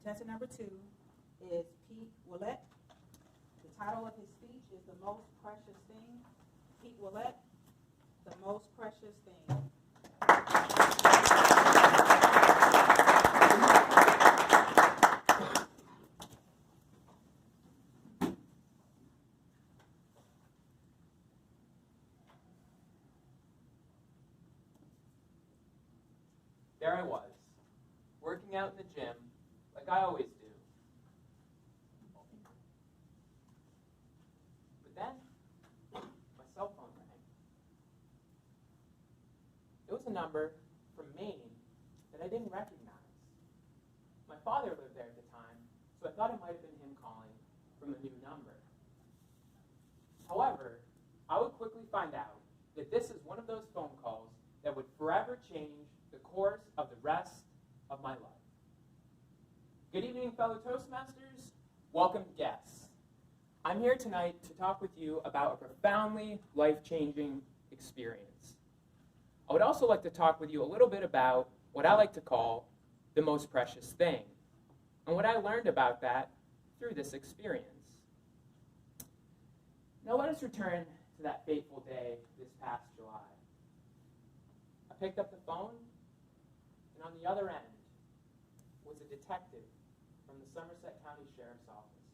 Contestant number 2 is Pete Willett. The title of his speech is The Most Precious Thing. Pete Willett, The Most Precious Thing. There I was, working out in the gym like I always do. But then, my cell phone rang. It was a number from Maine that I didn't recognize. My father lived there at the time, so I thought it might have been him calling from a new number. However, I would quickly find out that this is one of those phone calls that would forever change the course of the rest of my life. Good evening, fellow Toastmasters. Welcome, guests. I'm here tonight to talk with you about a profoundly life-changing experience. I would also like to talk with you a little bit about what I like to call the most precious thing, and what I learned about that through this experience. Now let us return to that fateful day this past July. I picked up the phone, and on the other end was a detective from the Somerset County Sheriff's Office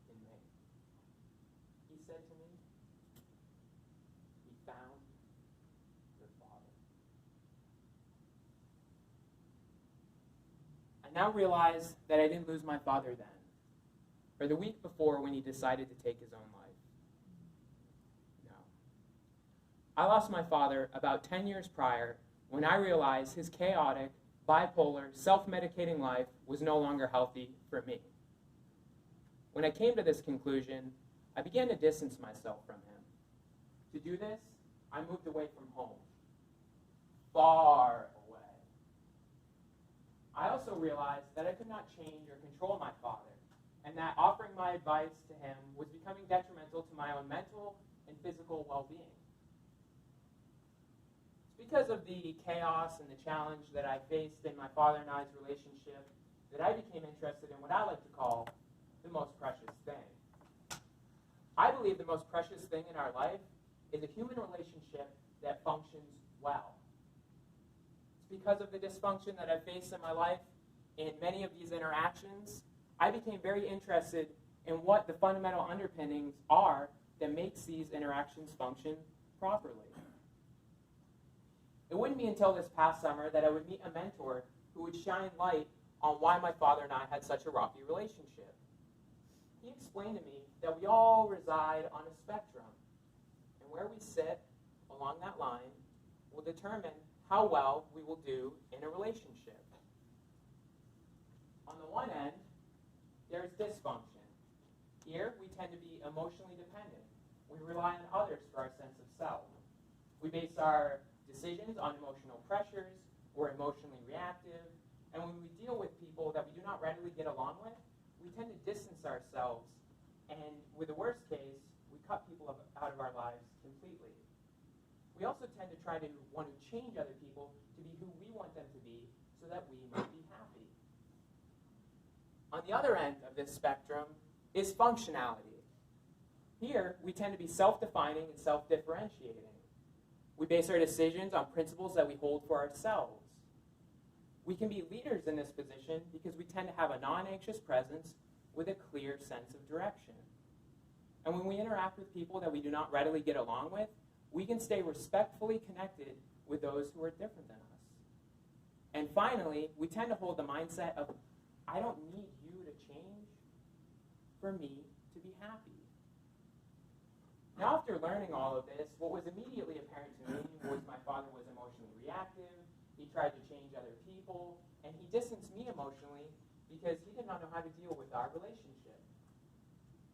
in Maine. He said to me, "We found your father." I now realize that I didn't lose my father then, or the week before when he decided to take his own life. No. I lost my father about 10 years prior when I realized his chaotic, bipolar, self-medicating life was no longer healthy for me. When I came to this conclusion, I began to distance myself from him. To do this, I moved away from home, far away. I also realized that I could not change or control my father, and that offering my advice to him was becoming detrimental to my own mental and physical well-being. Because of the chaos and the challenge that I faced in my father and I's relationship that I became interested in what I like to call the most precious thing. I believe the most precious thing in our life is a human relationship that functions well. It's because of the dysfunction that I faced in my life in many of these interactions, I became very interested in what the fundamental underpinnings are that makes these interactions function properly. It wouldn't be until this past summer that I would meet a mentor who would shine light on why my father and I had such a rocky relationship. He explained to me that we all reside on a spectrum, and where we sit along that line will determine how well we will do in a relationship. On the one end, there's dysfunction. Here, we tend to be emotionally dependent. We rely on others for our sense of self. We base our decisions on emotional pressures, we're emotionally reactive, and when we deal with people that we do not readily get along with, we tend to distance ourselves, and with the worst case, we cut people out of our lives completely. We also tend to try to want to change other people to be who we want them to be so that we might be happy. On the other end of this spectrum is functionality. Here, we tend to be self-defining and self-differentiating. We base our decisions on principles that we hold for ourselves. We can be leaders in this position because we tend to have a non-anxious presence with a clear sense of direction. And when we interact with people that we do not readily get along with, we can stay respectfully connected with those who are different than us. And finally, we tend to hold the mindset of, I don't need you to change for me to be happy. Now, after learning all of this, what was immediately apparent to me was my father was emotionally reactive, he tried to change other people, and he distanced me emotionally because he did not know how to deal with our relationship.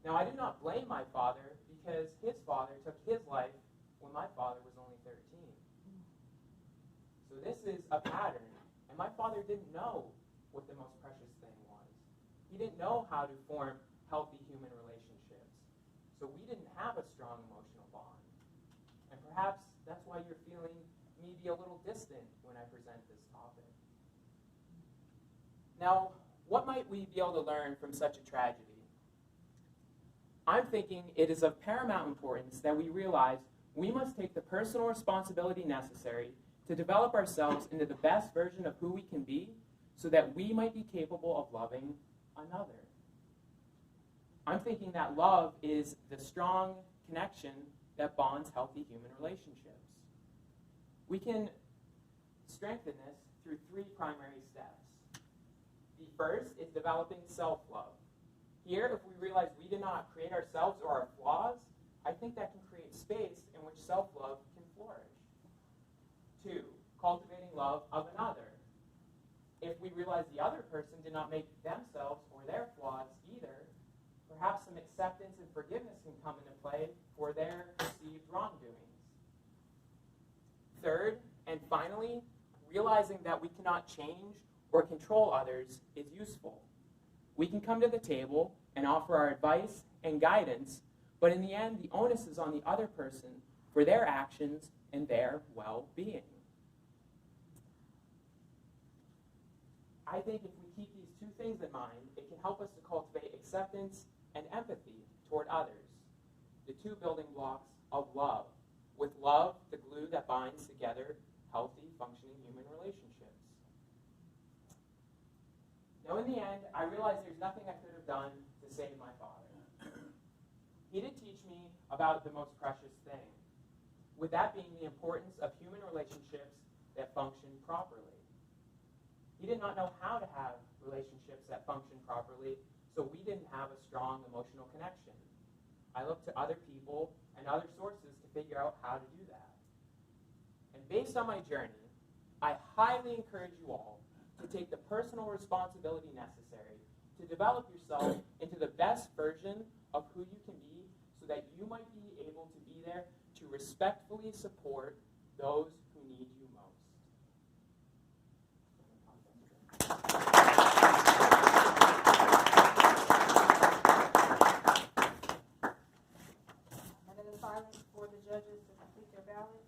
Now, I do not blame my father because his father took his life when my father was only 13. So this is a pattern, and my father didn't know what the most precious thing was. He didn't know how to form healthy human relationships. So we didn't have a strong emotional bond. And perhaps that's why you're feeling me be a little distant when I present this topic. Now, What might we be able to learn from such a tragedy? I'm thinking it is of paramount importance that we realize we must take the personal responsibility necessary to develop ourselves into the best version of who we can be so that we might be capable of loving another. I'm thinking that love is the strong connection that bonds healthy human relationships. We can strengthen this through 3 primary steps. The first is developing self-love. Here, if we realize we did not create ourselves or our flaws, I think that can create space in which self-love can flourish. 2, cultivating love of another. If we realize the other person did not make themselves or their flaws either, perhaps some acceptance and forgiveness can come into play for their perceived wrongdoings. 3rd, and finally, realizing that we cannot change or control others is useful. We can come to the table and offer our advice and guidance, but in the end, the onus is on the other person for their actions and their well-being. I think if we keep these 2 things in mind, it can help us to cultivate acceptance and empathy toward others, the 2 building blocks of love, with love the glue that binds together healthy, functioning human relationships. Now, in the end, I realized there's nothing I could have done to save my father. He did teach me about the most precious thing, with that being the importance of human relationships that function properly. He did not know how to have relationships that function properly, so we didn't have a strong emotional connection. I looked to other people and other sources to figure out how to do that. And based on my journey, I highly encourage you all to take the personal responsibility necessary to develop yourself into the best version of who you can be so that you might be able to be there to respectfully support those who need you most. A minute of silence for the judges to complete their ballots.